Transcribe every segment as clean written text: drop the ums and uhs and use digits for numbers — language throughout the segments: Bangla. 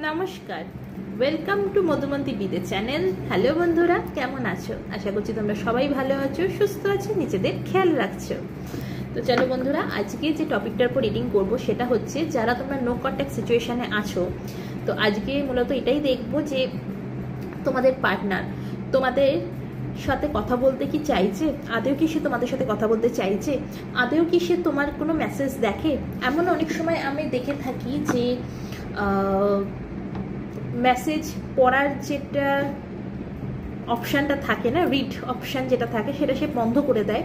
নমস্কার, ওয়েলকাম টু মধুমন্তী বিদে চ্যানেল। হ্যালো বন্ধুরা, কেমন আছো? আশা করছি তোমরা সবাই ভালো আছো, সুস্থ আছো, নিজেদের খেয়াল রাখছো। তো চলো বন্ধুরা, আজকে যে টপিকটার উপর রিডিং করব সেটা হচ্ছে যারা তোমরা নো কন্ট্যাক্ট সিচুয়েশানে আছো। তো আজকে মূলত এটাই দেখবো যে তোমাদের পার্টনার তোমাদের সাথে কথা বলতে কি চাইছে, আদেও কি সে তোমাদের সাথে কথা বলতে চাইছে, আদেও কি সে তোমার কোনো মেসেজ দেখে। এমন অনেক সময় আমি দেখে থাকি যে মেসেজ পড়ার যেটা অপশানটা থাকে না, রিড অপশান যেটা থাকে, সেটা সে বন্ধ করে দেয়।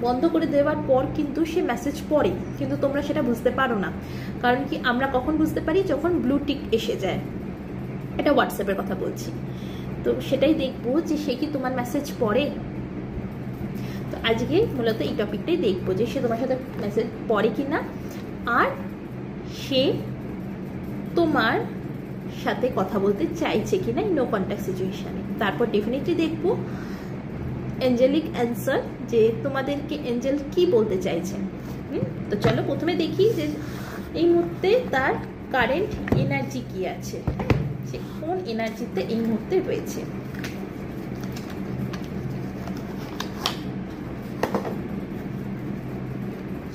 বন্ধ করে দেওয়ার পর কিন্তু সে মেসেজ পড়ে, কিন্তু তোমরা সেটা বুঝতে পারো না। কারণ কি, আমরা কখন বুঝতে পারি? যখন ব্লু টিক এসে যায়। এটা হোয়াটসঅ্যাপের কথা বলছি। তো সেটাই দেখবো যে সে কি তোমার মেসেজ পড়ে। তো আজকে মূলত এই টপিকটাই দেখবো যে সে তোমার সাথে মেসেজ পড়ে কি না, আর সে তোমার সাথে কথা বলতে চাইছে কিনা নো কন্ট্যাক্ট সিচুয়েশানে। তারপর ডেফিনেটলি দেখবো এঞ্জেলিক অ্যান্সার, যে তোমাদেরকে এঞ্জেল কি বলতে চাইছেন। তো চলো প্রথমে দেখি যে এই মুহূর্তে তার কারেন্ট এনার্জি কি আছে, সে কোন এনার্জিতে এই মুহূর্তে রয়েছে।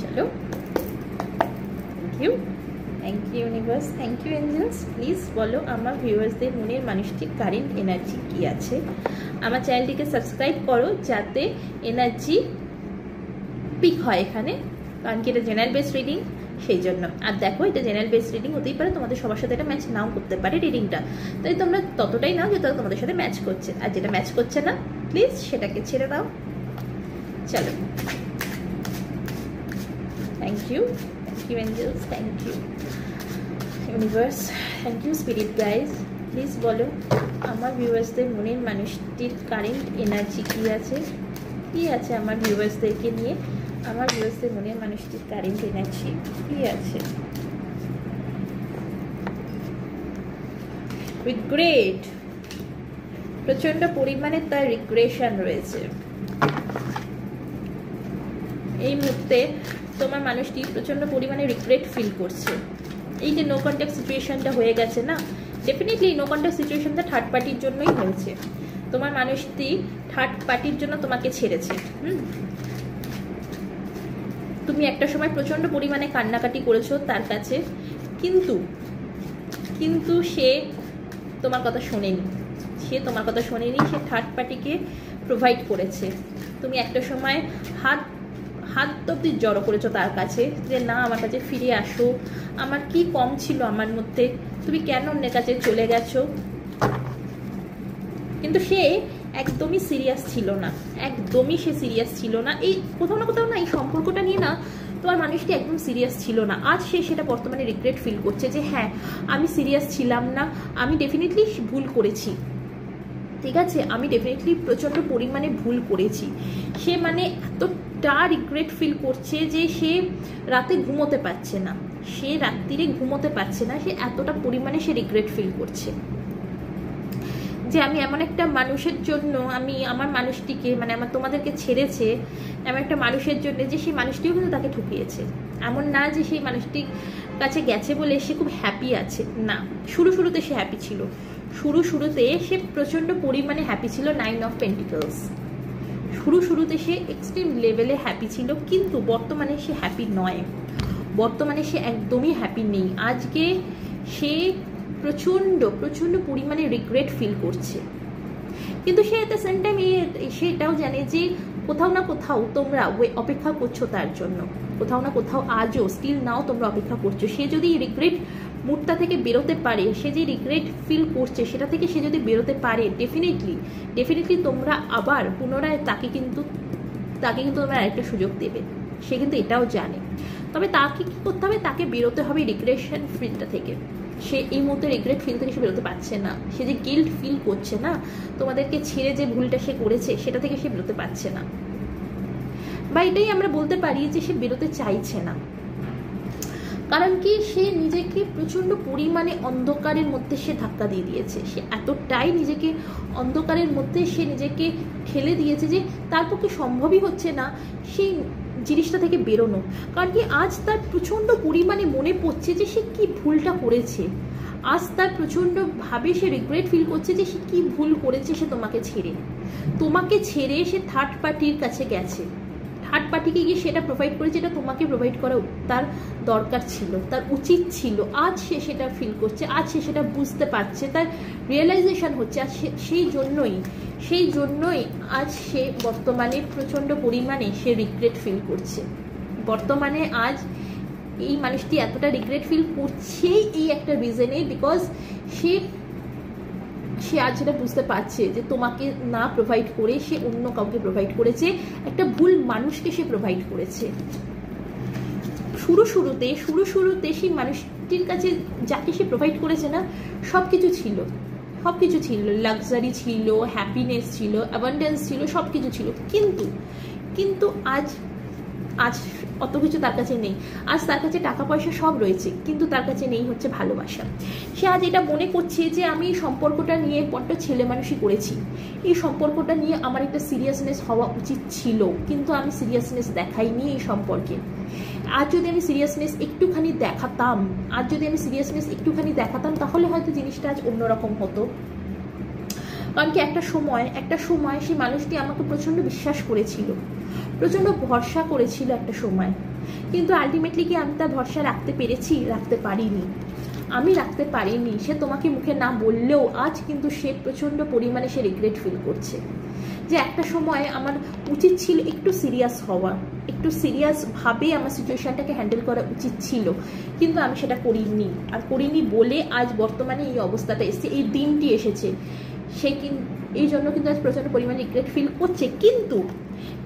চলো, thank you universe, thank you angels. Please বলো আমার ভিউয়ার্সদের মনের মানুষটির কারেন্ট এনার্জি কি আছে। আমার চ্যানেলটিকে সাবস্ক্রাইব করো যাতে এনার্জি পিক হয় এখানে, কারণ কি এটা জেনারেল বেস রিডিং, সেই জন্য। আর দেখো, এটা জেনারেল বেস রিডিং হতেই পারে তোমাদের সবার সাথে এটা ম্যাচ নাও করতে পারে রিডিংটা, তাই তোমরা ততটাই নাও যেটা তোমাদের সাথে ম্যাচ করছে, আর যেটা ম্যাচ করছে না প্লিজ সেটাকে ছেড়ে দাও। চলো, thank you angels, thank you universe, thank you spirit guys. Please বলো আমার ভিউয়ার্সদের মনের মানুষটির কারেন্ট এনার্জি কি আছে, কি আছে আমার ভিউয়ার্সদেরকে নিয়ে, আমার ভিউয়ার্সদের মনের মানুষটির কারেন্ট এনার্জি কি আছে। রিগ্রেট, প্রচন্ড পরিমাণে তার রিগ্রেশন রয়েছে এই মুহূর্তে। তোমার মানুষটি প্রচন্ড পরিমাণে রিগ্রেট ফিল করছে। এই যে নো কন্ট্যাক্ট সিচুয়েশনটা হয়ে গেছে না, ডেফিনেটলি নো কন্ট্যাক্ট সিচুয়েশনটা থার্ড পার্টির জন্যই হয়েছে। তোমার মানুষটি থার্ড পার্টির জন্য তোমাকে ছেড়েছে। তুমি একটা সময় প্রচন্ড পরিমাণে কান্নাকাটি করেছো তার কাছে, কিন্তু সে তোমার কথা শোনেনি, সে থার্ড পার্টিকে প্রোভাইড করেছে। তুমি একটা সময় হাত অব্দি জড়ো করেছো তার কাছে, যে না আমার কাছে ফিরে আসো, আমার কি কম ছিল আমার মধ্যে, তুমি কেন অন্যের কাছে চলে গেছো। কিন্তু সে একদমই সিরিয়াস ছিল না, এই কোথাও না এই সম্পর্কটা নিয়ে না তোমার মানুষটি একদম সিরিয়াস ছিল না। আজ সে সেটা বর্তমানে রিগ্রেট ফিল করছে যে হ্যাঁ, আমি সিরিয়াস ছিলাম না, আমি ডেফিনেটলি ভুল করেছি, ঠিক আছে, আমি ডেফিনেটলি প্রচণ্ড পরিমাণে ভুল করেছি। সে মানে এতটা রিগ্রেট ফিল করছে যে সে রাতে ঘুমোতে পারছে না, সে এতটা পরিমাণে সে রিগ্রেট ফিল করছে যে আমি এমন একটা মানুষের জন্য, আমি আমার মানুষটিকে মানে আমার তোমাদেরকে ছেড়েছে এমন একটা মানুষের জন্য যে সেই মানুষটিও কিন্তু তাকে ঠকিয়েছে। এমন না যে সেই মানুষটির কাছে গেছে বলে সে খুব হ্যাপি আছে, না। শুরুতে সে হ্যাপি ছিল, শুরুতে সে প্রচণ্ড পরিমাণে হ্যাপি ছিল। 9 অফ পেন্টিকলস, শুরুতে সে এক্সট্রিম লেভেলে হ্যাপি ছিল, কিন্তু বর্তমানে সে হ্যাপি নয়, বর্তমানে সে একদমই হ্যাপি নেই। আজকে সে প্রচণ্ড পরিমাণে রিগ্রেট ফিল করছে, কিন্তু সে এট দ্য সেম টাইম সে এটাও জানে যে কোথাও না কোথাও তোমরা অপেক্ষা করছো তার জন্য, কোথাও না কোথাও আজও স্টিল নাও তোমরা অপেক্ষা করছো। সে যদি রিগ্রেট মুডটা থেকে বেরোতে পারে, সে যে রিগ্রেট ফিল করছে সেটা থেকে সে যদি বেরোতে পারে, ডেফিনেটলি তোমরা আবার পুনরায় তাকে কিন্তু তোমরা আরেকটা সুযোগ দেবে। সে কিন্তু এটাও জানে, তবে তাকে কি করতে হবে? তাকে বেরোতে হবে রিগ্রেশন ফিলটা থেকে। সে এই মুহূর্তে রিগ্রেট ফিল থেকে সে বেরোতে পারছে না, সে যে গিল্ট ফিল করছে না তোমাদেরকে ছেড়ে, যে ভুলটা সে করেছে সেটা থেকে সে বেরোতে পারছে না, বা এটাই আমরা বলতে পারি যে সে বেরোতে চাইছে না। কারণ কি, সে নিজেকে প্রচণ্ড পরিমাণে অন্ধকারের মধ্যে সে ধাক্কা দিয়ে দিয়েছে, সে এতটাই নিজেকে অন্ধকারের মধ্যে সে নিজেকে ঠেলে দিয়েছে যে তার পক্ষে সম্ভবই হচ্ছে না সেই জিনিসটা থেকে বেরোনো। কারণ কি, আজ তার প্রচণ্ড পরিমাণে মনে পড়ছে যে সে কি ভুলটা করেছে, আজ তার প্রচণ্ডভাবে সে রিগ্রেট ফিল করছে যে সে কী ভুল করেছে, সে তোমাকে ছেড়ে সে থার্ড পার্টির কাছে গেছে। থার্ড পার্টিকে গিয়ে সেটা প্রোভাইড করেছে, যেটা তোমাকে প্রোভাইড করা তার দরকার ছিল, তার উচিত ছিল। আজ সে সেটা ফিল করছে, আজ সে সেটা বুঝতে পারছে, তার রিয়েলাইজেশন হচ্ছে। আর সেই জন্যই আজ সে বর্তমানে প্রচণ্ড পরিমাণে সে রিগ্রেট ফিল করছে। বর্তমানে আজ এই মানুষটি এতটা রিগ্রেট ফিল করছে এই একটা রিজনে, বিকজ সে আজ সেটা বুঝতে পারছে যে তোমাকে না প্রোভাইড করে সে অন্য কাউকে প্রোভাইড করেছে, একটা ভুল মানুষকে সে প্রোভাইড করেছে। শুরুতে সেই মানুষটির কাছে যাকে সে প্রোভাইড করেছে না, সব কিছু ছিল, লাক্সারি ছিল, হ্যাপিনেস ছিল, অ্যাবান্ডেন্স ছিল, সব কিছু ছিল। কিন্তু আজ অত কিছু তার কাছে নেই। আজ তার কাছে টাকা পয়সা সব রয়েছে, কিন্তু তার কাছে নেই হচ্ছে ভালোবাসা। সে আজ এটা মনে করছে যে আমি এই সম্পর্কটা নিয়ে বড্ড ছেলে মানুষই করেছি, এই সম্পর্কটা নিয়ে আমার একটা সিরিয়াসনেস হওয়া উচিত ছিল, কিন্তু আমি সিরিয়াসনেস দেখাইনি এই সম্পর্কে। আজ যদি আমি সিরিয়াসনেস একটুখানি দেখাতাম তাহলে হয়তো জিনিসটা আজ অন্যরকম হতো। কারণ কি একটা সময় সেই মানুষটি আমাকে প্রচণ্ড বিশ্বাস করেছিল, প্রচণ্ড ভরসা করেছিল একটা সময়, কিন্তু আলটিমেটলি কি আমি তার ভরসা রাখতে পারিনি। সে তোমাকে মুখে না বললেও আজ কিন্তু সে প্রচণ্ড পরিমাণে সে রিগ্রেট ফিল করছে যে একটা সময় আমার উচিত ছিল একটু সিরিয়াস হওয়া, একটু সিরিয়াসভাবে আমার সিচুয়েশনটাকে হ্যান্ডেল করা উচিত ছিল, কিন্তু আমি সেটা করিনি বলে আজ বর্তমানে এই অবস্থাটা এসেছে, এই দিনটি এসেছে। সে এই জন্য কিন্তু আজ প্রচণ্ড পরিমাণে রিগ্রেট ফিল করছে।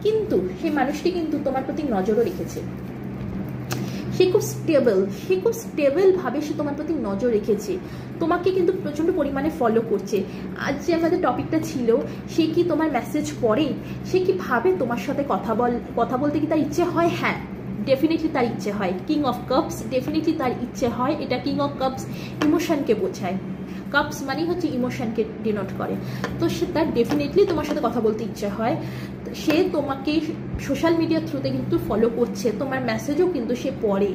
কিন্তু সেই মানুষটি কিন্তু তোমার প্রতি নজরও রেখেছে। সে খুব স্টেবল ভাবে সে তোমার প্রতি নজর রেখেছে, তোমাকে কিন্তু প্রচণ্ড পরিমাণে ফলো করছে। আজ যে আমাদের টপিকটা ছিল, সে কি তোমার মেসেজ পড়ে, সে কি ভাবে তোমার সাথে কথা বলতে কি তার ইচ্ছে হয়? হ্যাঁ, ডেফিনেটলি তার ইচ্ছে হয়। কিং অফ কাপস, ডেফিনেটলি তার ইচ্ছে হয়। এটা কিং অফ কাপস ইমোশনকে বোঝায়, কাপস মানে হচ্ছে ইমোশনকে ডিনোট করে। তো সে তার ডেফিনেটলি তোমার সাথে কথা বলতে ইচ্ছে হয়। সে তোমাকে সোশ্যাল মিডিয়ার থ্রুতে কিন্তু ফলো করছে, তোমার মেসেজও কিন্তু সে পড়ে।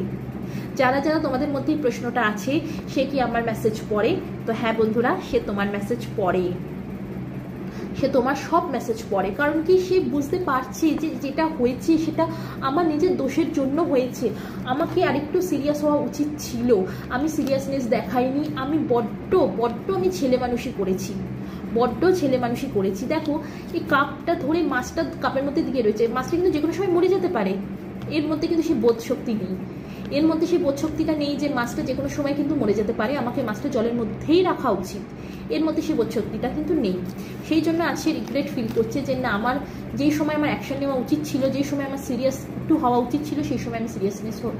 যারা তোমাদের মধ্যে এই প্রশ্নটা আছে, সে কি আমার মেসেজ পড়ে? তো হ্যাঁ বন্ধুরা, সে তোমার মেসেজ পড়ে, সে তোমার সব মেসেজ পড়ে। কারণ কি সে বুঝতে পারছে যে যেটা হয়েছে সেটা আমার নিজের দোষের জন্য হয়েছে, আমাকে আরেকটু সিরিয়াস হওয়া উচিত ছিল, আমি সিরিয়াসনেস দেখাইনি, আমি বড্ড আমি ছেলে মানুষই করেছি। দেখো এই কাপটা ধরে মাছটা কাপের মধ্যে দিকে রয়েছে, মাছটা কিন্তু যে কোনো সময় মরে যেতে পারে। এর মধ্যে কিন্তু সে বোধ শক্তি নেই, যে মাছটা যে কোনো সময় কিন্তু মরে যেতে পারে, আমাকে মাছটা জলের মধ্যেই রাখা উচিত, এর মধ্যে সে বোধ শক্তিটা কিন্তু নেই। সেই জন্য আজ সে রিগ্রেট ফিল করছে যে না, আমার যেই সময় আমার অ্যাকশন নেওয়া উচিত ছিল, যেই সময় আমার সিরিয়াস একটু হওয়া উচিত ছিল, সেই সময় আমি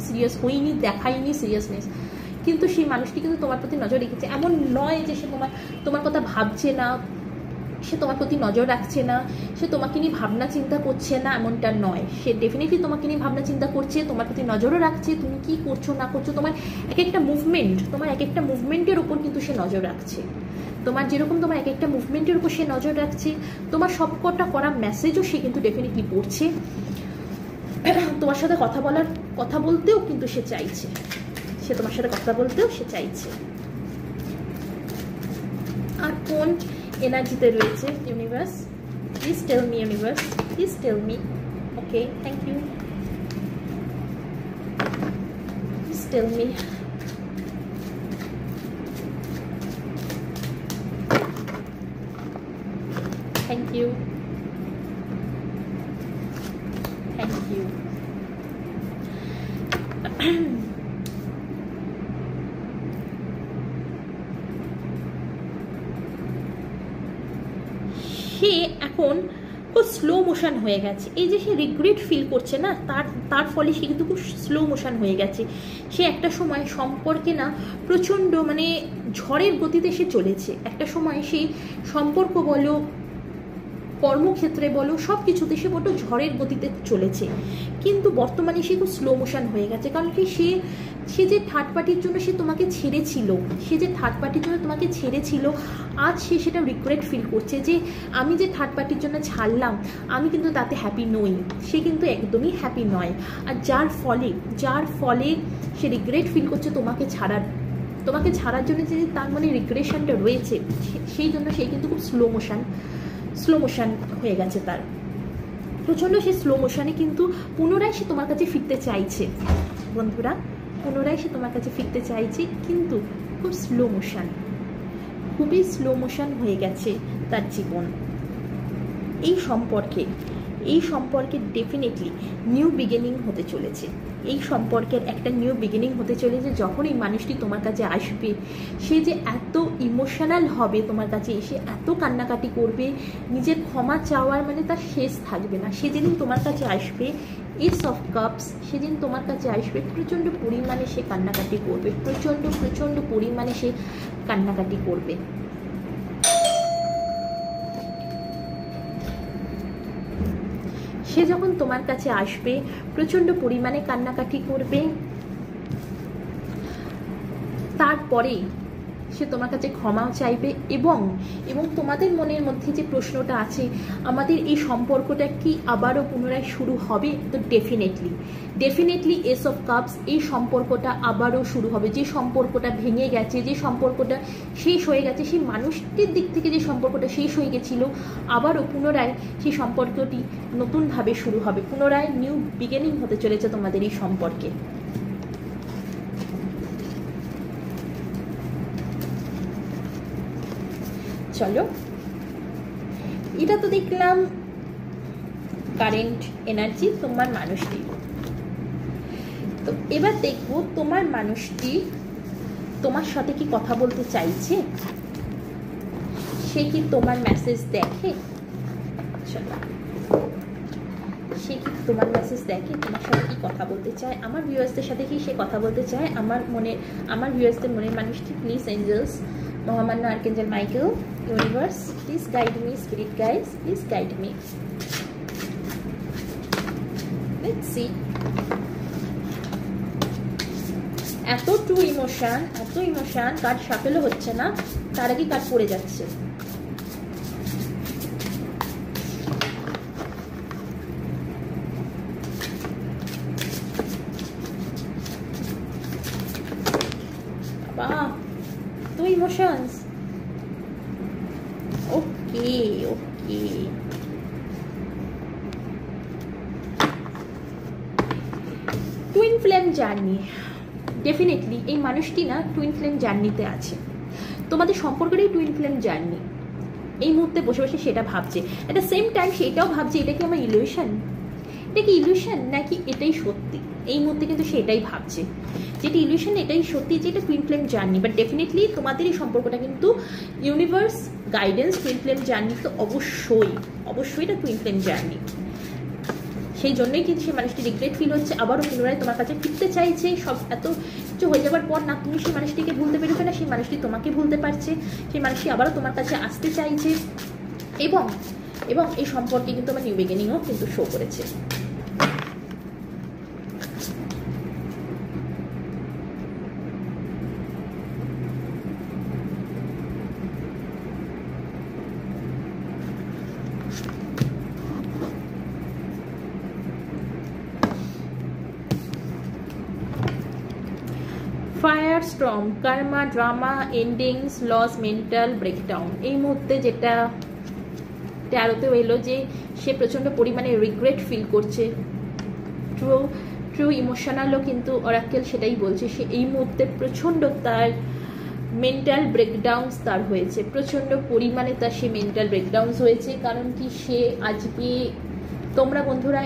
সিরিয়াস হইনি, দেখাইনি সিরিয়াসনেস। কিন্তু সেই মানুষটি কিন্তু তোমার প্রতি নজর রেখেছে। এমন নয় যে সে তোমার কথা ভাবছে না, সে তোমার প্রতি নজর রাখছে না, সে তোমাকে নিয়ে ভাবনা চিন্তা করছে না, এমনটা নয়। সে ডেফিনেটলি তোমাকে নিয়ে ভাবনা চিন্তা করছে, তোমার প্রতি নজরও রাখছে, তুমি কি করছো না করছো, তোমার এক একটা মুভমেন্টের উপর কিন্তু সে নজর রাখছে। তোমার যেরকম তোমার এক একটা মুভমেন্টের উপর সে নজর রাখছে, তোমার সবকটা করা মেসেজও সে কিন্তু ডেফিনেটলি পড়ছে। তোমার সাথে কথা বলতেও কিন্তু সে চাইছে, তোমার সাথে কথা বলতেও সে চাইছে। আর কোন এনার্জিতে রয়েছে universe? Please tell me universe, please tell me. Okay, thank you. Please tell me. Thank you, thank you. সে এখন খুব স্লো মোশন হয়ে গেছে। এই যে সে রিগ্রেট ফিল করছে না, তার ফলে সে কিন্তু খুব স্লো মোশন হয়ে গেছে। সে একটা সময় সম্পর্কে না প্রচণ্ড মানে ঝড়ের গতিতে সে চলেছে। একটা সময় সেই সম্পর্ক বলো, কর্মক্ষেত্রে বলো, সব কিছুতে সে বড্ড ঝড়ের গতিতে চলেছে, কিন্তু বর্তমানে সে খুব স্লো মোশন হয়ে গেছে। কারণ কি সে যে থার্ড পার্টির জন্য সে তোমাকে ছেড়েছিল, আজ সে সেটা রিগ্রেট ফিল করছে যে আমি যে থার্ড পার্টির জন্য ছাড়লাম, আমি কিন্তু তাতে হ্যাপি নই। সে কিন্তু একদমই হ্যাপি নয়। আর যার ফলে সে রিগ্রেট ফিল করছে তোমাকে ছাড়ার তোমাকে ছাড়ার জন্য যে তার মনে রিগ্রেশনটা রয়েছে, সেই জন্য সে কিন্তু খুব স্লো মোশন হয়ে গেছে তার, প্রচণ্ড সে স্লো মোশনে কিন্তু পুনরায় সে তোমার কাছে ফিরতে চাইছে বন্ধুরা, পুনরায় সে তোমার কাছে ফিরতে চাইছে, কিন্তু খুব খুবই স্লো মোশন হয়ে গেছে তার জীবন। এই সম্পর্কে ডেফিনেটলি নিউ বিগিনিং হতে চলেছে, এই সম্পর্কের একটা নিউ বিগিনিং হতে চলেছে। যখন এই মানুষটি তোমার কাছে আসবে, সে যে এত ইমোশনাল হবে তোমার কাছে এসে, এত কান্নাকাটি করবে, নিজের ক্ষমা চাওয়ার মানে তার শেষ থাকবে না। সে যেদিন তোমার কাছে আসবে, এস অফ কাপস, সেদিন তোমার কাছে আসবে, প্রচণ্ড পরিমাণে সে কান্নাকাটি করবে, প্রচণ্ড পরিমাণে সে কান্নাকাটি করবে। সে যখন তোমার কাছে আসবে, প্রচণ্ড পরিমাণে কান্নাকাটি করবে, তারপরে সে তোমার কাছে ক্ষমাও চাইবে, এবং তোমাদের মনের মধ্যে যে প্রশ্নটা আছে, আমাদের এই সম্পর্কটা কি আবারও পুনরায় শুরু হবে, তো ডেফিনেটলি এস অফ কাপস, এই সম্পর্কটা আবারও শুরু হবে। যে সম্পর্কটা ভেঙে গেছে, যে সম্পর্কটা শেষ হয়ে গেছে, সেই মানুষটির দিক থেকে যে সম্পর্কটা শেষ হয়ে গেছিলো, আবারও পুনরায় সেই সম্পর্কটি নতুনভাবে শুরু হবে, পুনরায় নিউ বিগিনিং হতে চলেছে তোমাদের এই সম্পর্কে। চলো, এটা তো দেখলাম কারেন্ট এনার্জি তোমার মানুষটি। তো এবার দেখবো তোমার মানুষটি তোমার সাথে কি কথা বলতে চাইছে, সে কি তোমার মেসেজ দেখে। চলো, সে কি তোমার মেসেজ দেখে, তোমার সাথে কি কথা বলতে চায়, আমার ভিউয়ার্সদের সাথে কি সে কথা বলতে চায়, আমার ভিউয়ার্সদের মনের মানুষটি। প্লিজ এঞ্জেলস, মহামান্য archangel Michael, universe, please guide me, spirit guides, please guide me. Let's see. এত ইমোশন, কার্ড শাফেলও হচ্ছে না, তার আগে কার্ড পড়ে যাচ্ছে। বাহ, তো ইমোশনস। ওকে, টুইন ফ্লেম জার্নি, ডেফিনেটলি এই মানুষটি না টুইন ফ্লেম জার্নিতে আছে, তোমাদের সম্পর্কেরই টুইন ফ্লেম জার্নি। এই মুহূর্তে বসে বসে সেটা ভাবছে, এট দ্য সেম টাইম সেটাও ভাবছে এটা কি আমার ইলিউশন, নাকি এটাই সত্যি। এই মুহূর্তে কিন্তু সেটাই ভাবছে, যেটা ইলিউশন এটাই সত্যি, যে এটা twin flame journey. But definitely তোমাদের এই সম্পর্কটা কিন্তু universe guidance, twin flame journey তো অবশ্যই এটা টুইন ফ্লেম জার্নি। সেই জন্যই কিন্তু সেই মানুষটি রিগ্রেট ফিল হচ্ছে, আবারও পুনরায় তোমার কাছে ফিরতে চাইছে। সব এত কিছু হয়ে যাওয়ার পর না তুমি সেই মানুষটিকে ভুলতে পেরেছো না, সেই মানুষটি তোমাকে ভুলতে পারছে, সেই মানুষটি আবারও তোমার কাছে আসতে চাইছে, এবং এই সম্পর্কে কিন্তু আমার নিউ বিগিনিংও কিন্তু শো করেছে। Fire storm, karma, drama, endings, loss, mental breakdown. এই মুহূর্তে যেটা ট্যারোতেও এলো যে সে প্রচণ্ড পরিমাণে রিগ্রেট ফিল করছে, ট্রু ইমোশনালও কিন্তু অরাকেল সেটাই বলছে। সে এই মুহূর্তে প্রচণ্ড তার মেন্টাল ব্রেকডাউনস তার হয়েছে, প্রচণ্ড পরিমাণে তার সে মেন্টাল ব্রেকডাউনস হয়েছে। কারণ কি, সে আজকে তোমরা বন্ধুরা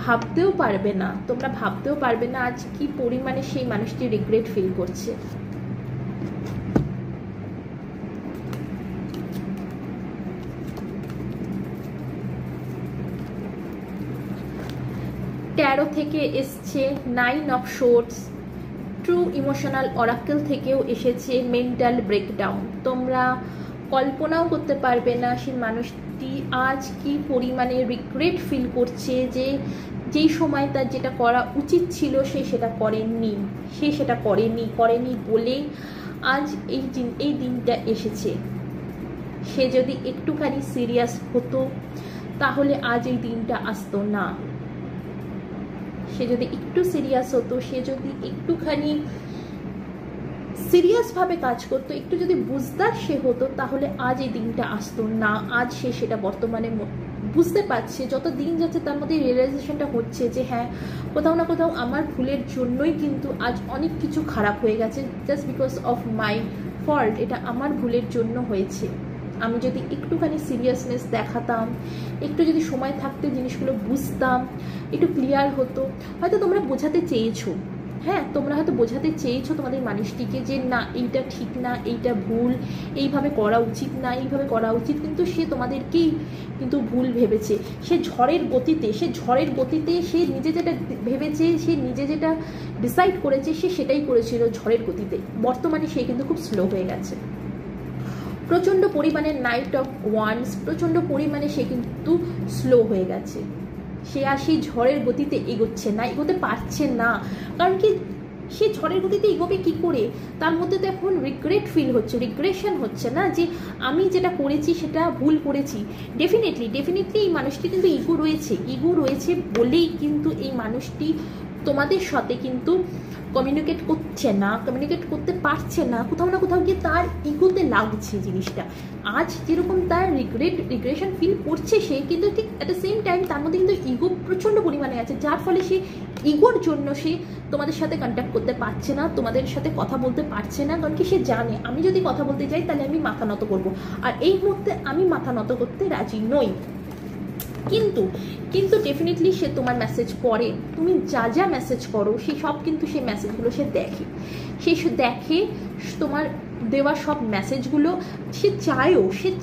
ভাবতেও পারবে না আজ কি পরিমাণে সেই মানুষটি রিগ্রেট ফিল করছে। ট্যারো থেকে এসছে 9 of swords, true emotional oracle থেকেও এসেছে মেন্টাল ব্রেকডাউন। তোমরা কল্পনাও করতে পারবে না সেই মানুষটি আজ কি পরিমাণে রিগ্রেট ফিল করছে, যে যেই সময় তার যেটা করা উচিত ছিল সে সেটা করেনি বলেই আজ এই দিনটা এসেছে। সে যদি একটুখানি সিরিয়াস হতো তাহলে আজ এই দিনটা আসতো না। সে যদি একটু সিরিয়াস হতো, সে যদি একটুখানি সিরিয়াসভাবে কাজ করতো, একটু যদি বুঝদার সে হতো, তাহলে আজ এই দিনটা আসতো না। আজ সে সেটা বর্তমানে বুঝতে পারছে, যত দিন যাচ্ছে তার মধ্যে রিয়েলাইজেশনটা হচ্ছে যে হ্যাঁ, কোথাও না কোথাও আমার ভুলের জন্যই কিন্তু আজ অনেক কিছু খারাপ হয়ে গেছে, just because of my fault, এটা আমার ভুলের জন্য হয়েছে। আমি যদি একটুখানি সিরিয়াসনেস দেখাতাম, একটু যদি সময় থাকতে জিনিসগুলো বুঝতাম, একটু ক্লিয়ার হতো, হয়তো তোমরা বোঝাতে চেয়েছো, হ্যাঁ তোমরা হয়তো বোঝাতে চেয়েছো তোমাদের মানুষটিকে যে না এইটা ঠিক না, এইটা ভুল, এইভাবে করা উচিত না, এইভাবে করা উচিত, কিন্তু সে তোমাদেরকেই কিন্তু ভুল ভেবেছে। সে ঝড়ের গতিতে সে নিজে যেটা ভেবেছে, সে নিজে যেটা ডিসাইড করেছে, সে সেটাই করেছিল ঝড়ের গতিতে। বর্তমানে সে কিন্তু খুব স্লো হয়ে গেছে, প্রচণ্ড পরিমাণে নাইট অফ ওয়ান্স, প্রচণ্ড পরিমাণে সে কিন্তু স্লো হয়ে গেছে। সে আর সেই ঝড়ের গতিতে এগোচ্ছে না, এগোতে পারছে না। কারণ কি, সে ঝড়ের গতিতে এগোবে কি করে? তার মধ্যে তো এখন রিগ্রেশন হচ্ছে না, যে আমি যেটা করেছি সেটা ভুল করেছি। ডেফিনেটলি এই মানুষটি কিন্তু ইগো রয়েছে বলেই কিন্তু এই মানুষটি তোমাদের সাথে কিন্তু কমিউনিকেট করতে পারছে না। কোথাও না কোথাও গিয়ে তার ইগোতে লাগছে জিনিসটা। আজ যেরকম তার রিগ্রেশন ফিল করছে সে, কিন্তু ঠিক অ্যাট দ্য সেম টাইম তার মধ্যে কিন্তু ইগো প্রচণ্ড পরিমাণে আছে, যার ফলে সে ইগোর জন্য সে তোমাদের সাথে কন্ট্যাক্ট করতে পারছে না, তোমাদের সাথে কথা বলতে পারছে না। কারণ কি, সে জানে আমি যদি কথা বলতে যাই তাহলে আমি মাথা নত করবো, আর এই মুহূর্তে আমি মাথা নত করতে রাজি নই। কিন্তু ডেফিনেটলি সে তোমার মেসেজ পড়ে, তুমি যা মেসেজ করো সেই সব কিন্তু সেই মেসেজগুলো সে দেখে তোমার দেওয়া সব মেসেজগুলো। সে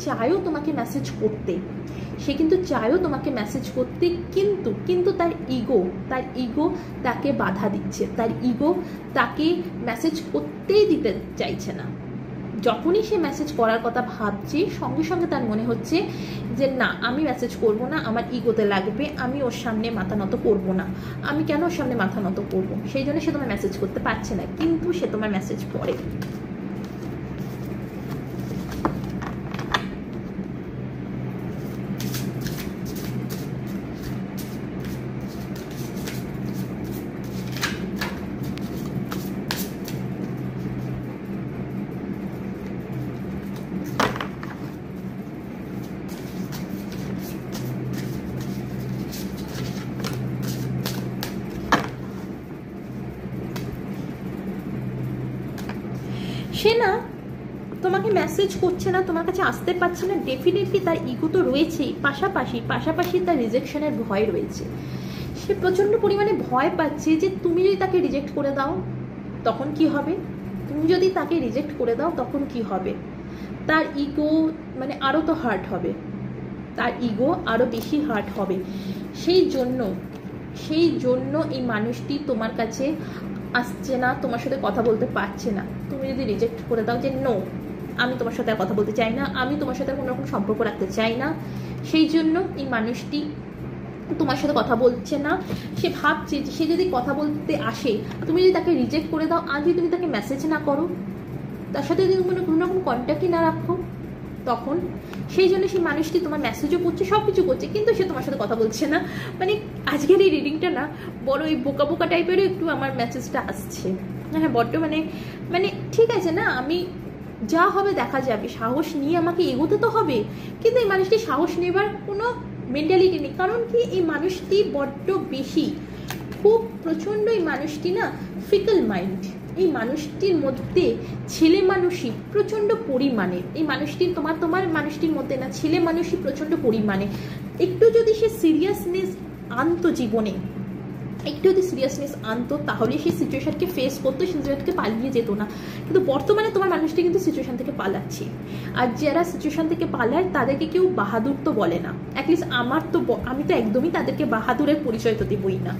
চায়ও তোমাকে মেসেজ করতে, তোমাকে মেসেজ করতে, কিন্তু তার ইগো তাকে বাধা দিচ্ছে, তার ইগো তাকে মেসেজ করতেই দিতে চাইছে না। যখনই সে মেসেজ করার কথা ভাবছে, সঙ্গে সঙ্গে তার মনে হচ্ছে যে না, আমি মেসেজ করব না, আমার ইগোতে লাগবে, আমি ওর সামনে মাথা নত করবো না। আমি কেন ওর সামনে মাথা নত করবো? সেই জন্য সে তোমার মেসেজ করতে পারছে না, কিন্তু সে তোমার মেসেজ পড়ে। সে না তোমাকে মেসেজ করছে না, তোমার কাছে আসতে পারছে না, ডেফিনেটলি তার ইগো তো রয়েছেই, পাশাপাশি তার রিজেকশনের ভয় রয়েছে। সে প্রচণ্ড পরিমাণে ভয় পাচ্ছে যে তুমি যদি তাকে রিজেক্ট করে দাও তখন কি হবে, তখন কি হবে। তার ইগো মানে আরও তো হার্ট হবে, তার ইগো আরও বেশি হার্ট হবে। সেই জন্য এই মানুষটি তোমার কাছে আসছে না, তোমার সাথে কথা বলতে পারছে না। তুমি যদি রিজেক্ট করে দাও যে নো, আমি তোমার সাথে আর কথা বলতে চাই না, আমি তোমার সাথে কোনো রকম সম্পর্ক রাখতে চাই না, সেই জন্য এই মানুষটি তোমার সাথে কথা বলছে না। সে ভাবছে যে সে যদি কথা বলতে আসে, তুমি যদি তাকে রিজেক্ট করে দাও, আর যদি তুমি তাকে মেসেজ না করো, তার সাথে যদি কোনো রকম কন্ট্যাক্টই না রাখো, তখন সেই জন্য সেই মানুষটি তোমার মেসেজও করছে, সব কিছু করছে, কিন্তু সে তোমার সাথে কথা বলছে না। মানে আজকের এই রিডিংটা না বড় এই বোকা টাইপেরও একটু আমার মেসেজটা আসছে। হ্যাঁ, বড্ড মানে ঠিক আছে না, আমি যা হবে দেখা যাবে, সাহস নিয়ে আমাকে এগোতে তো হবে। কিন্তু এই মানুষটি সাহস নেবার কোনো মেন্টালিটি নেই। কারণ কি, এই মানুষটি বড্ড বেশি খুব প্রচণ্ড, এই মানুষটি না ফিকল মাইন্ড। এই মানুষটির মধ্যে ছেলে মানুষই প্রচণ্ড পরিমাণে, এই মানুষটির তোমার মানুষটির মধ্যে না ছেলে মানুষই প্রচণ্ড পরিমাণে। একটু যদি সে সিরিয়াসনেস আনতো জীবনে, তাহলে সেই সিচুয়েশনকে ফেস করতো, সেই সিচুয়েশনকে পালিয়ে যেত না। কিন্তু বর্তমানে তোমার মানুষটি কিন্তু সিচুয়েশন থেকে পালাচ্ছে। আর যারা সিচুয়েশন থেকে পালায় তাদেরকে কেউ বাহাদুর তো বলে না। অ্যাটলিস্ট আমি তো একদমই তাদেরকে বাহাদুরের পরিচয় তো দেবই না।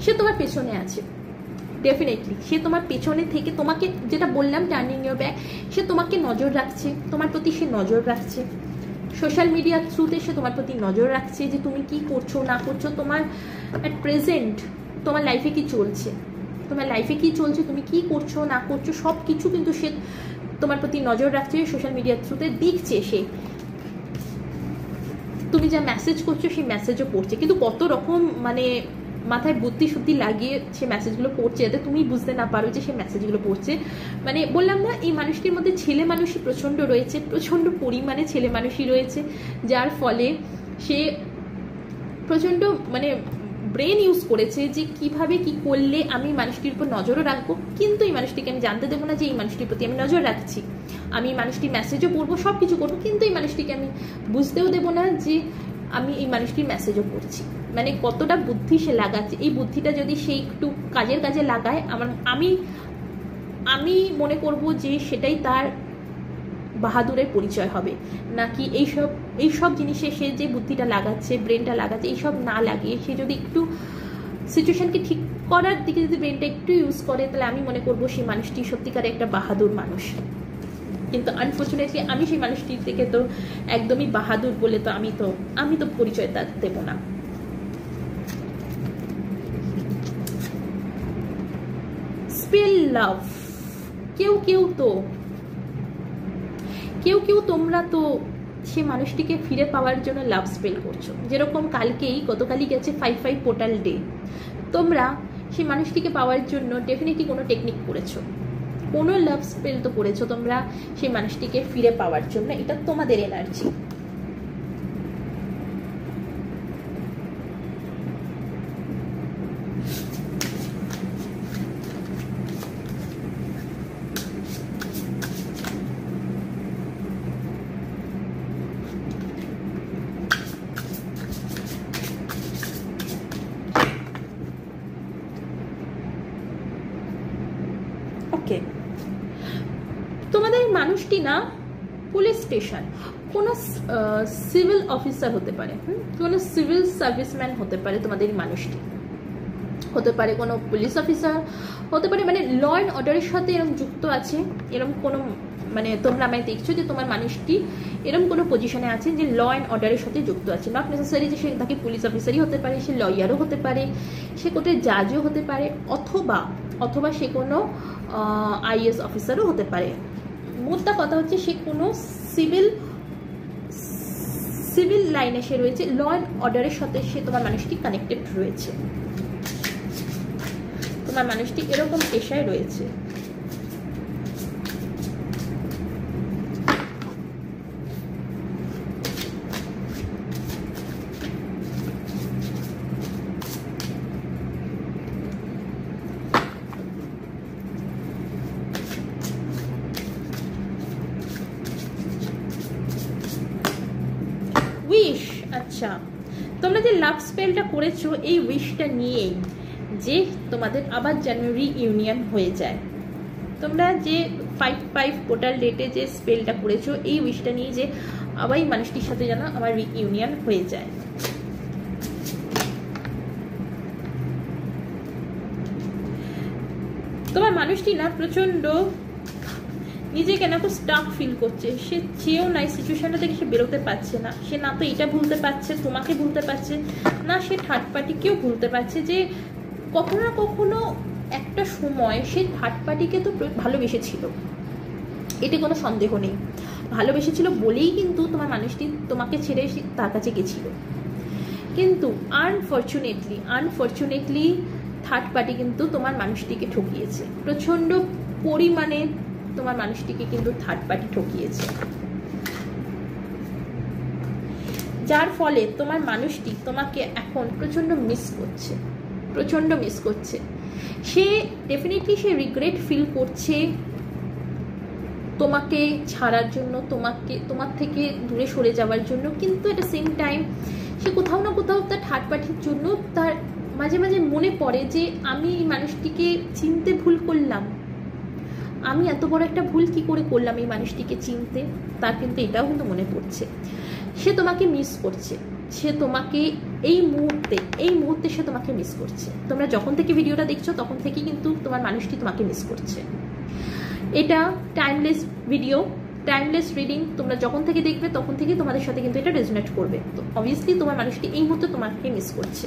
সে তোমার পেছনে আছে, ডেফিনেটলি সে তোমার পেছনে থেকে তোমাকে, যেটা বললাম টার্নিং ইওর ব্যাক, সে তোমাকে নজর রাখছে, তোমার প্রতি সে নজর রাখছে। সোশ্যাল মিডিয়ার থ্রুতে সে তোমার প্রতি নজর রাখছে যে তুমি কি করছো না করছো, তোমার অ্যাট প্রেজেন্ট তোমার লাইফে কি চলছে, তুমি কি করছো না করছো, সব কিছু কিন্তু সে তোমার প্রতি নজর রাখছে। সোশ্যাল মিডিয়ার থ্রুতে দেখছে সে, তুমি যা মেসেজ করছো সেই মেসেজও পড়ছে। কিন্তু কত রকম মানে মাথায় বুদ্ধি শুদ্ধি লাগিয়ে সে মেসেজগুলো পড়ছে, যাতে তুমি বুঝতে না পারো যে সে মেসেজগুলো পড়ছে। মানে বললাম না, এই মানুষটির মধ্যে ছেলে মানুষই প্রচণ্ড রয়েছে, প্রচণ্ড পরিমাণে ছেলে মানুষই রয়েছে, যার ফলে সে প্রচণ্ড মানে ব্রেন ইউজ করেছে যে কিভাবে কি করলে আমি মানুষটির উপর নজরও রাখবো, কিন্তু এই মানুষটিকে আমি জানতে দেবো না যে এই মানুষটির প্রতি আমি নজর রাখছি, আমি মানুষটির মেসেজও পড়বো, সব কিছু করবো, কিন্তু এই মানুষটিকে আমি বুঝতেও দেবো না যে আমি এই মানুষটির মেসেজও পড়ছি। মানে কতটা বুদ্ধি সে লাগাচ্ছে। এই বুদ্ধিটা যদি সে একটু কাজে লাগায়, আমি মনে করব যে সেটাই তার বাহাদুরের পরিচয় হবে, নাকি এইসব জিনিসে সে যে বুদ্ধিটা লাগাচ্ছে, ব্রেনটা লাগাচ্ছে, এইসব না লাগিয়ে সে যদি একটু সিচুয়েশনকে ঠিক করার দিকে যদি ব্রেনটা একটু ইউজ করে, তাহলে আমি মনে করবো সেই মানুষটি সত্যিকারে একটা বাহাদুর মানুষ। কিন্তু আনফর্চুনেটলি আমি সেই মানুষটির থেকে তো একদমই বাহাদুর বলে তো আমি তো পরিচয় তার দেবো না। স্পেল লাভ, কেউ তোমরা তো সে মানুষটিকে ফিরে পাওয়ার জন্য লাভ স্পেল করছো। যেরকম গতকালই গেছে 5/5 পোর্টাল ডে, তোমরা সেই মানুষটিকে পাওয়ার জন্য ডেফিনেটলি কোনো টেকনিক করেছো, কোনো লাভ স্পেল তো করেছো তোমরা সেই মানুষটিকে ফিরে পাওয়ার জন্য। এটা তোমাদের এনার্জি। তোমাদের মানুষটি না পুলিশ স্টেশন, কোনো সিভিল অফিসার হতে পারে, কোনো সিভিল সার্ভিসম্যান হতে পারে, তোমাদের মানুষটি হতে পারে কোনো পুলিশ অফিসার হতে পারে, মানে ল অ্যান্ড অর্ডারের সাথে এরকম যুক্ত আছে, এরকম কোনো মানে তোমরা আমায় দেখছো যে তোমার মানুষটি এরকম কোনো পজিশনে আছে যে ল অ্যান্ড অর্ডারের সাথে যুক্ত আছে। নট নেসেসারি যে সে তাকে পুলিশ অফিসারই হতে পারে, সে লয়ারও হতে পারে, সে কোর্টের জাজও হতে পারে, অথবা সে কোনো আইএস অফিসারও হতে পারে। মোদ্দা কথা হচ্ছে সে কোনো সিভিল লাইনে সে রয়েছে, ল অ্যান্ড অর্ডারের সাথে সে তোমার মানুষটি কানেক্টেড রয়েছে, তোমার মানুষটি এরকম পেশায় রয়েছে। উইশ, আচ্ছা তোমরা যে লাভ স্পেলটা করেছো এই উইশটা নিয়েই যে তোমাদের আবার যেন রিইউনিয়ন হয়ে যায়। তোমরা যে 5/5 পোর্টাল ডেটে যে স্পেলটা করেছো এই উইশটা নিয়ে যে আবার এই মানুষটির সাথে যেন আবার রিইউনিয়ন হয়ে যায়। তোমার মানুষটি না প্রচন্ড নিজেকে না খুব স্টাক ফিল করছে, সে চেয়েও না এই সিচুয়েশনটা থেকে সে বেরোতে পারছে না। সে না তো এটা ভুলতে পারছে, তোমাকে ভুলতে পারছে না, সে থার্ড পার্টিকেও ভুলতে পারছে যে কখনো না কখনো একটা সময় সে থার্ড পার্টিকে তো ভালোবেসেছিল, এতে কোনো সন্দেহ নেই। ভালোবেসেছিল বলেই কিন্তু তোমার মানুষটি তোমাকে ছেড়ে তার কাছে গেছিল, কিন্তু আনফর্চুনেটলি থার্ড পার্টি কিন্তু তোমার মানুষটিকে ঠকিয়েছে, প্রচণ্ড পরিমাণে তোমার মানুষটিকে কিন্তু থার্ড পার্টি ঠকিয়েছে, যার ফলে তোমার মানুষটি তোমাকে এখন প্রচণ্ড মিস করছে। সে ডেফিনেটলি সে রিগ্রেট ফিল করছে তোমাকে ছাড়ার জন্য, তোমার থেকে দূরে সরে যাওয়ার জন্য, কিন্তু এট দ্য সেম টাইম সে কোথাও না কোথাও তার থার্ড পার্টির জন্য তার মাঝে মাঝে মনে পড়ে যে আমি এই মানুষটিকে চিনতে ভুল করলাম, আমি এত বড় একটা ভুল কি করে করলাম এই মানুষটিকে চিনতে, তার কিন্তু এটাও কিন্তু মনে পড়ছে। সে তোমাকে মিস করছে, সে তোমাকে এই মুহূর্তে সে তোমাকে মিস করছে। তোমরা যখন থেকে ভিডিওটা দেখছো তখন থেকেই কিন্তু তোমার মানুষটি তোমাকে মিস করছে। এটা টাইমলেস ভিডিও, টাইমলেস রিডিং, তোমরা যখন থেকে দেখবে তখন থেকে তোমাদের সাথে কিন্তু এটা রেজোনেট করবে। তো অবভিয়াসলি তোমার মানুষটি এই মুহূর্তে তোমাকে মিস করছে।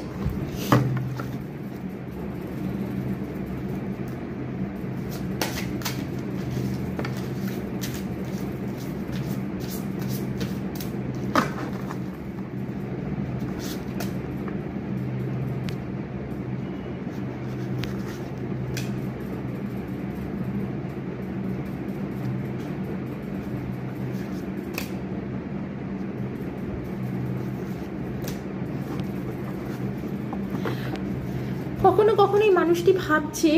কখনো কখনো এই মানুষটি ভাবছে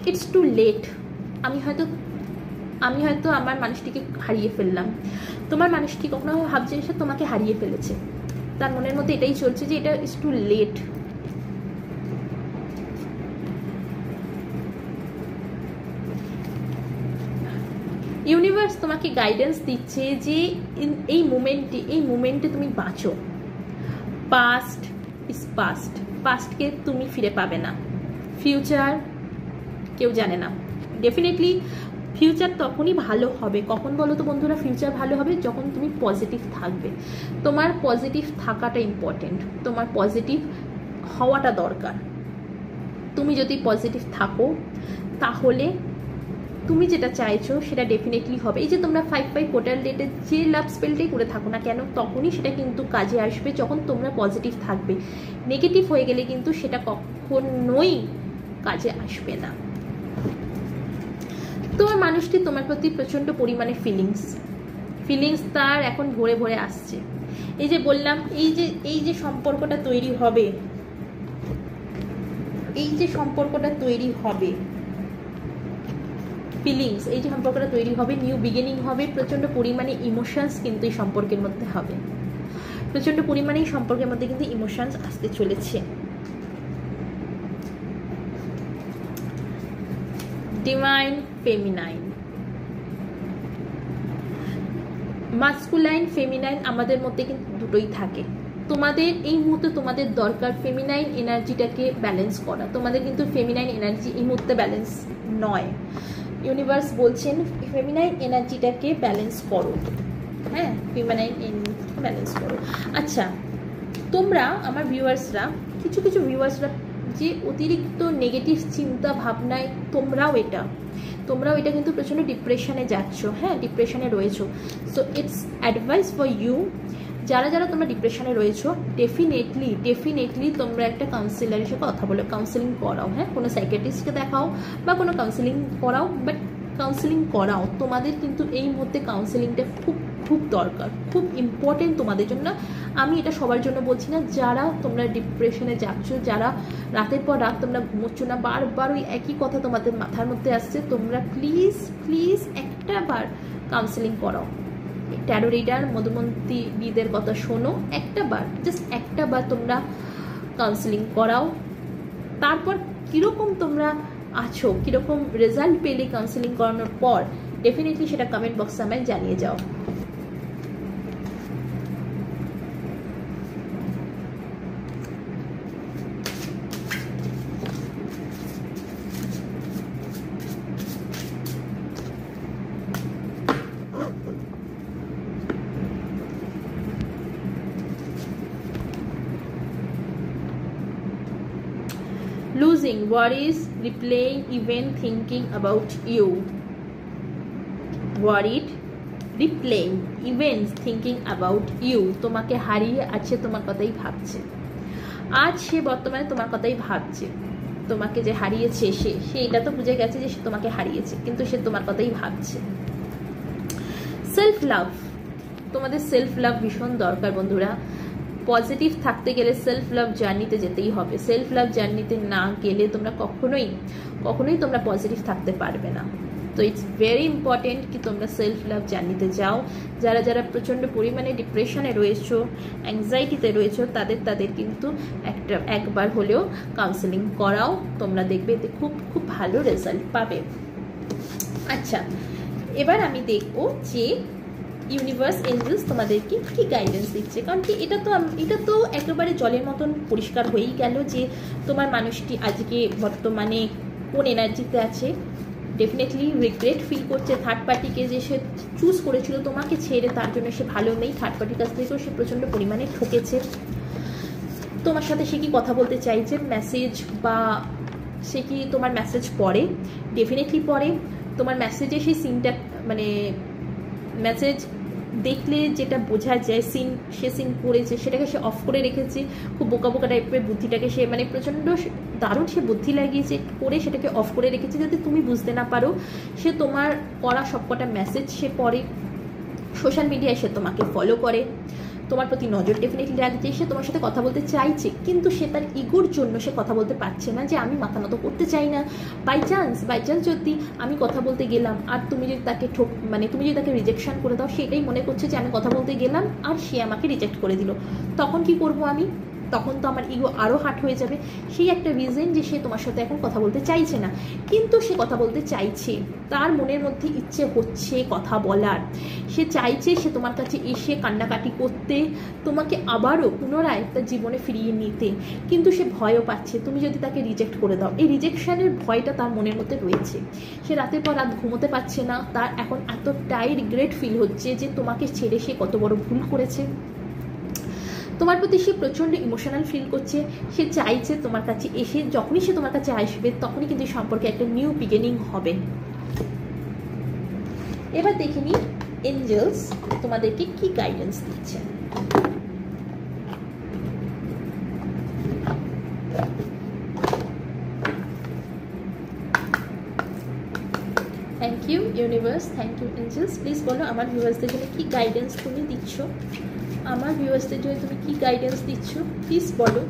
ইটস টু লেট, আমি হয়তো আমার মানুষটিকে হারিয়ে ফেললাম। তোমার মানুষটি কখনো ভাবছে সে তোমাকে হারিয়ে ফেলেছে, তার মনের মধ্যে এটাই চলছে যে এটা ইটস টু লেট। ইউনিভার্স তোমাকে গাইডেন্স দিচ্ছে যে এই মোমেন্টে তুমি বাঁচো। পাস্ট ইজ পাস্ট, পাস্টকে তুমি ফিরে পাবে না। ফিউচার কেউ জানে না। ডেফিনেটলি ফিউচার তখনই ভালো হবে, কখন বলো তো বন্ধুরা ফিউচার ভালো হবে? যখন তুমি পজিটিভ থাকবে। তোমার পজিটিভ থাকাটা ইম্পর্টেন্ট, তোমার পজিটিভ হওয়াটা দরকার। তুমি যদি পজিটিভ থাকো তাহলে তুমি যেটা চাইছো সেটা ডেফিনেটলি হবে। এই যে তোমরা 5/5 পোর্টাল ডেটে যে লাভ স্পেলটাই করে থাকো না কেন, তখনই সেটা কিন্তু কাজে আসবে যখন তোমরা পজিটিভ থাকবে। নেগেটিভ হয়ে গেলে কিন্তু সেটা কখনোই কাজে আসবে না। তোমার মানুষটি তোমার প্রতি প্রচন্ড পরিমাণে ফিলিংস তার এখন ভরে ভরে আসছে। এই যে বললাম, এই যে সম্পর্কটা তৈরি হবে, ফিলিংস, এই যে সম্পর্কটা তৈরি হবে, নিউ বিগিনিং হবে, প্রচন্ড পরিমাণে ইমোশনস কিন্তু এই সম্পর্কের মধ্যে হবে। প্রচন্ড পরিমাণে এই সম্পর্কের মধ্যে কিন্তু ইমোশনস আসতে চলেছে। ডিভাইন ফেমিনাইন, মাস্কুলাইন ফেমিনাইন আমাদের মধ্যে কিন্তু দুটোই থাকে। তোমাদের এই মুহূর্তে তোমাদের দরকার ফেমিনাইন এনার্জিটাকে ব্যালেন্স করা। তোমাদের কিন্তু ফেমিনাইন এনার্জি এই মুহূর্তে ব্যালেন্স নয়। ইউনিভার্স বলছেন ফেমিনাইন এনার্জিটাকে ব্যালেন্স করো। হ্যাঁ, ফেমিনাইন এনার্জি ব্যালেন্স করো। আচ্ছা, তোমরা আমার ভিউয়ার্সরা, কিছু ভিউয়ার্সরা যে অতিরিক্ত নেগেটিভ চিন্তা ভাবনায় তোমরাও এটা কিন্তু প্রচন্ড ডিপ্রেশনে যাচ্ছ। হ্যাঁ, ডিপ্রেশনে রয়েছো। So it's advice for you, যারা তোমরা ডিপ্রেশনে রয়েছো, ডেফিনেটলি তোমরা একটা কাউন্সিলারের সাথে কথা বলো, কাউন্সিলিং করাও। হ্যাঁ, কোনো সাইকিয়াট্রিস্টকে দেখাও বা কোনো কাউন্সিলিং করাও, বাট কাউন্সিলিং করাও। তোমাদের কিন্তু এই মুহূর্তে কাউন্সিলিংটা খুব দরকার, খুব ইম্পর্টেন্ট তোমাদের জন্য। আমি এটা সবার জন্য বলছি না, যারা তোমরা ডিপ্রেশনে যাচ্ছ, যারা রাতের পর রাত তোমরা ঘুমোচ্ছ না, বারবার ওই একই কথা তোমাদের মাথার মধ্যে আসছে, তোমরা প্লিজ একটা বার কাউন্সিলিং করাও। ট্যারো রিডার মধুমন্তী দিদের কথা শোনো, জাস্ট একটা বার তোমরা কাউন্সিলিং করাও। তারপর কিরকম তোমরা আছো, কিরকম রেজাল্ট পেলে কাউন্সিলিং করানোর পর, ডেফিনেটলি সেটা কমেন্ট বক্সে আমায় জানিয়ে যাও। Losing, worries, replaying, even thinking about you. Worried, replaying, even thinking about you. তোমাকে হারিয়ে আছে, তোমার কথাই ভাবছে। আজ সে বর্তমানে তোমার কথাই ভাবছে। তোমাকে যে হারিয়েছে সে এটা তো বুঝে গেছে যে সে তোমাকে হারিয়েছে, কিন্তু সে তোমার কথাই ভাবছে। সেলফ লাভ, তোমাদের সেলফ লাভ ভীষণ দরকার বন্ধুরা। পজিটিভ থাকতে গেলে সেলফ লাভ জার্নিতে যেতেই হবে। সেলফ লাভ জার্নিতে না গেলে তোমরা কখনোই তোমরা পজিটিভ থাকতে পারবে না। তো ইটস ভেরি ইম্পর্টেন্ট কি তোমরা সেলফ লাভ জার্নিতে যাও। যারা প্রচণ্ড পরিমাণে ডিপ্রেশনে রয়েছো, অ্যাংজাইটিতে রয়েছো, তাদের কিন্তু একবার হলেও কাউন্সেলিং করাও। তোমরা দেখবে এতে খুব ভালো রেজাল্ট পাবে। আচ্ছা, এবার আমি দেখবো যে ইউনিভার্স এঞ্জেলস তোমাদেরকে কি গাইডেন্স দিচ্ছে। কারণ কি এটা তো একেবারে জলের মতন পরিষ্কার হয়েই গেল যে তোমার মানুষটি আজকে বর্তমানে কোন এনার্জিতে আছে। ডেফিনেটলি রিগ্রেট ফিল করছে থার্ড পার্টিকে, যে সে চুজ করেছিল তোমাকে ছেড়ে, তার জন্য সে ভালো নেই। থার্ড পার্টির কাছ থেকেও সে প্রচণ্ড পরিমাণে ঠকেছে। তোমার সাথে সে কি কথা বলতে চাইছে, মেসেজ বা সে কি তোমার মেসেজ পড়ে? ডেফিনেটলি পড়ে। তোমার মেসেজে সেই সিনটা মানে মেসেজ দেখলে যেটা বোঝা যায় সে সিন করেছে, সেটাকে সে অফ করে রেখেছে। খুব বোকা টাইপের বুদ্ধিটাকে সে মানে প্রচণ্ড দারুণ সে বুদ্ধি লাগিয়েছে করে সেটাকে অফ করে রেখেছে যাতে তুমি বুঝতে না পারো। সে তোমার করা সবকটা মেসেজ সে পড়ে। সোশ্যাল মিডিয়ায় সে তোমাকে ফলো করে। তোমার প্রতি নজর ডেফিনেটলি রাখছে, সে তোমার সাথে কথা বলতে চাইছে, কিন্তু সে তার ইগোর জন্য সে কথা বলতে পারছে না, যে আমি মাথা নত করতে চাই না। বাই চান্স যদি আমি কথা বলতে গেলাম আর তুমি যদি তাকে তুমি যদি তাকে রিজেকশন করে দাও, সেটাই মনে করছে যে আমি কথা বলতে গেলাম আর সে আমাকে রিজেক্ট করে দিল, তখন কি করব আমি? তখন তো আমার ইগো আরও হার্ট হয়ে যাবে। সেই একটা রিজন যে সে তোমার সাথে এখন কথা বলতে চাইছে না, কিন্তু সে কথা বলতে চাইছে, তার মনের মধ্যে ইচ্ছে হচ্ছে কথা বলার, সে চাইছে সে তোমার কাছে এসে কান্নাকাটি করতে, তোমাকে আবারও পুনরায় তার জীবনে ফিরিয়ে নিতে, কিন্তু সে ভয়ও পাচ্ছে তুমি যদি তাকে রিজেক্ট করে দাও। এই রিজেকশনের ভয়টা তার মনের মধ্যে রয়েছে, সে রাতের পর রাত ঘুমোতে পারছে না, তার এখন এতটাই রিগ্রেট ফিল হচ্ছে যে তোমাকে ছেড়ে সে কত বড় ভুল করেছে। তোমার প্রতি সে প্রচণ্ড ইমোশনাল ফিল করছে, সে চাইছে তোমার কাছে এসে, যখনই সে তোমার কাছে আসবে তখনই কিন্তু সম্পর্কে একটা নিউ বিগিনিং হবে। এবার দেখে নিই এঞ্জেলস তোমাদেরকে কি গাইডেন্স দিচ্ছে। Thank you universe, thank you angels. Please বলো আমার ভিউয়ার্সদের জন্য কি গাইডেন্স তুমি দিচ্ছ, আমার ভিউয়ার্সদের জন্য তুমি কি গাইডেন্স দিচ্ছ, প্লিজ বলো,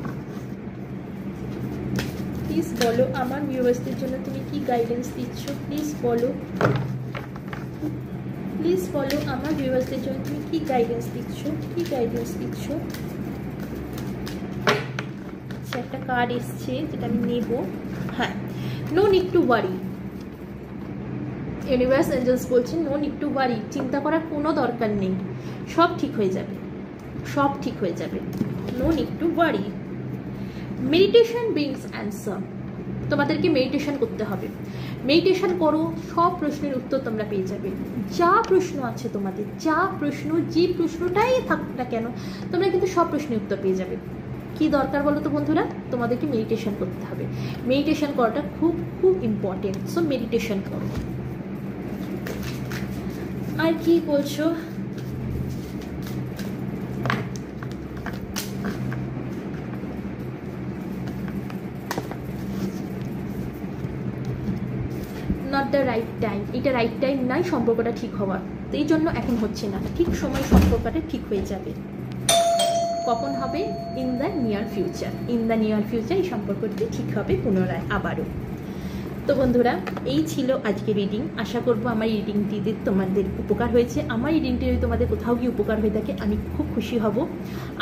প্লিজ বলো আমার ভিউয়ার্সদের জন্য তুমি কি গাইডেন্স দিচ্ছ, প্লিজ বলো, প্লিজ বলো আমার ভিউয়ার্সদের জন্য তুমি কি গাইডেন্স দিচ্ছ, কি গাইডেন্স দিচ্ছ। আচ্ছা, একটা কার্ড এসছে যেটা আমি নেব। হ্যাঁ, no need to worry, universe angels বলছেন নো নিড টু ওয়ারি, চিন্তা করার কোনো দরকার নেই, সব ঠিক হয়ে যাবে, সব ঠিক হয়ে যাবে, no need to worry. Meditation brings answer, তোমাদেরকে মেডিটেশন করতে হবে, মেডিটেশন করো, সব প্রশ্নের উত্তর তোমরা পেয়ে যাবে। যা প্রশ্ন আছে তোমাদের, যা প্রশ্ন, যে প্রশ্নটাই থাকুক না কেন, তোমরা কিন্তু সব প্রশ্নের উত্তর পেয়ে যাবে। কি দরকার বলো তো বন্ধুরা, তোমাদেরকে মেডিটেশন করতে হবে, মেডিটেশন করাটা খুব খুব ইম্পর্টেন্ট, সো মেডিটেশন করো। আর কি বলছো, নট দ্য রাইট টাইম, এটা রাইট টাইম নাই সম্পর্কটা ঠিক হওয়ার, তো এই জন্য এখন হচ্ছে না, ঠিক সময় সম্পর্কটা ঠিক হয়ে যাবে। কখন হবে? In the near future, in the near future এই সম্পর্কটি ঠিক হবে পুনরায় আবারও। তো বন্ধুরা, এই ছিল আজকে রিডিং, আশা করবো আমার রিডিংটিতে তোমাদের উপকার হয়েছে। আমার রিডিংটি যদি তোমাদের কোথাও গিয়ে উপকার হয়ে থাকে আমি খুব খুশি হব।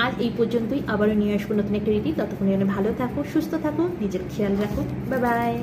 আজ এই পর্যন্তই, আবারও নিয়ে আসবো নতুন একটা রিডিং, ততক্ষণ ভালো থাকো, সুস্থ থাকো, নিজের খেয়াল রাখো, বাই বাই।